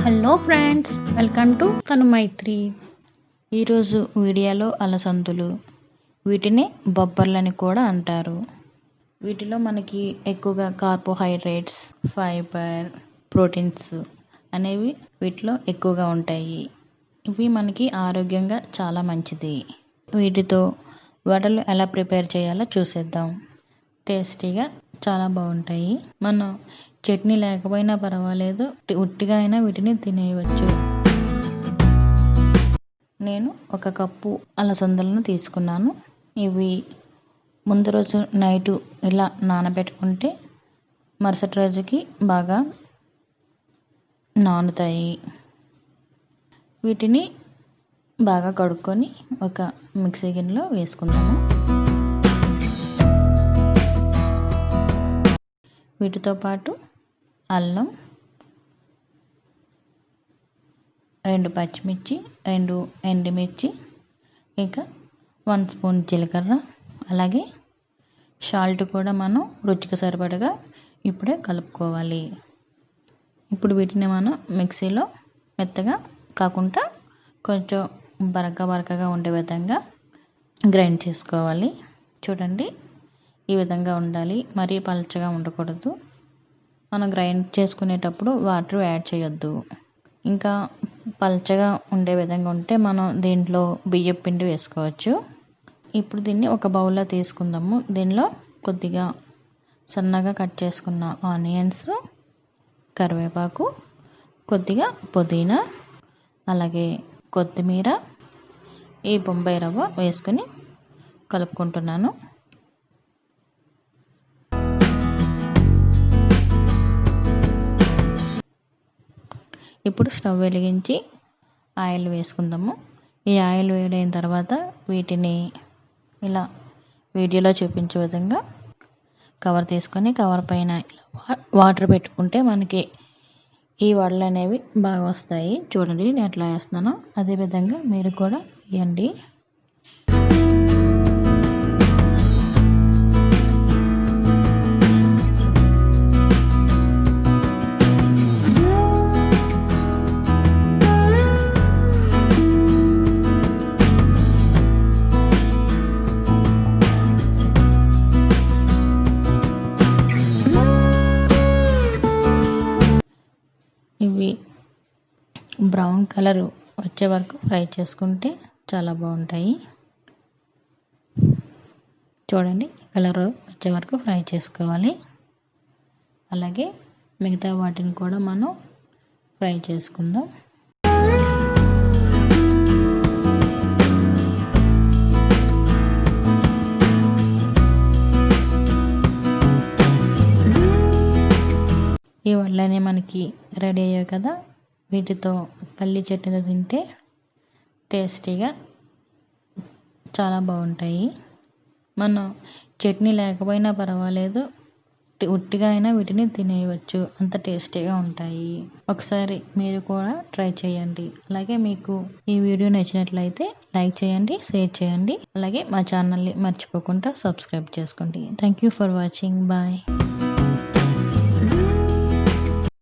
Hello friends, welcome to TanuMytreyi. ఈరోజు వీడియోలో అలసందులు, వీటిని బొబ్బర్లని కూడా అంటారు. వీటిలో మనకి ఎక్కువగా కార్బోహైడ్రేట్స్, ఫైబర్, ప్రోటీన్స్ అనేవి వీటిలో ఎక్కువగా ఉంటాయి. ఇవి మనకి ఆరోగ్యంగా చాలా మంచిది. వీటితో వడలు ఎలా ప్రిపేర్ చేయాలో చూసేద్దాం. టేస్టీగా చాలా బాగుంటాయి. మనం చట్నీ లేకపోయినా పర్వాలేదు, ఉట్టిగా అయినా వీటిని తినేయవచ్చు. నేను 1 కప్పు అలసందలను తీసుకున్నాను. ఇవి ముందు రోజు నైటు ఇలా నానబెట్టుకుంటే మరుసటి రోజుకి బాగా నానుతాయి. వీటిని బాగా కడుక్కొని ఒక మిక్సీ గిన్నెలో వేసుకుందాము. వీటితో పాటు అల్లం, 2 పచ్చిమిర్చి, 2 ఎండుమిర్చి, ఇంకా 1 స్పూన్ జీలకర్ర, అలాగే సాల్ట్ కూడా మనం రుచికి సరిపడగా ఇప్పుడే కలుపుకోవాలి. ఇప్పుడు వీటిని మనం మిక్సీలో మెత్తగా కాకుండా కొంచెం బరకగా ఉండే విధంగా గ్రైండ్ చేసుకోవాలి. చూడండి, ఈ విధంగా ఉండాలి. మరీ పలచగా ఉండకూడదు. మనం గ్రైండ్ చేసుకునేటప్పుడు వాటర్ యాడ్ చేయొద్దు. ఇంకా పలచగా ఉండే విధంగా ఉంటే మనం దీంట్లో బియ్యం పిండి వేసుకోవచ్చు. ఇప్పుడు దీన్ని ఒక బౌల్లో తీసుకుందాము. దీనిలో కొద్దిగా సన్నగా కట్ చేసుకున్న ఆనియన్స్, కరివేపాకు, కొద్దిగా పుదీనా, అలాగే కొత్తిమీర, ఈ బొంబాయి రవ్వ వేసుకొని కలుపుకుంటున్నాను. ఇప్పుడు స్టవ్ వెలిగించి ఆయిల్ వేసుకుందాము. ఈ ఆయిల్ వేడైన తర్వాత వీటిని ఇలా వీడియోలో చూపించే విధంగా కవర్ తీసుకొని కవర్ పైన వాటర్ పెట్టుకుంటే మనకి ఈ వడలు అనేవి బాగా వస్తాయి. చూడండి, నేను ఎట్లా వేస్తున్నానో అదేవిధంగా మీరు కూడా వేయండి. ఇవి బ్రౌన్ కలర్ వచ్చే వరకు ఫ్రై చేసుకుంటే చాలా బాగుంటాయి. చూడండి, కలర్ వచ్చే వరకు ఫ్రై చేసుకోవాలి. అలాగే మిగతా వాటిని కూడా మనం ఫ్రై చేసుకుందాం. ఈ వడలనే మనకి రెడీ అయ్యాయి కదా. వీటితో పల్లి చట్నీతో తింటే టేస్టీగా చాలా బాగుంటాయి. మనం చట్నీ లేకపోయినా పర్వాలేదు, ఉట్టిగా అయినా వీటిని తినేయవచ్చు. అంత టేస్టీగా ఉంటాయి. ఒకసారి మీరు కూడా ట్రై చేయండి. అలాగే మీకు ఈ వీడియో నచ్చినట్లయితే లైక్ చేయండి, షేర్ చేయండి. అలాగే మా ఛానల్ని మర్చిపోకుండా సబ్స్క్రైబ్ చేసుకోండి. Thank you for watching. Bye.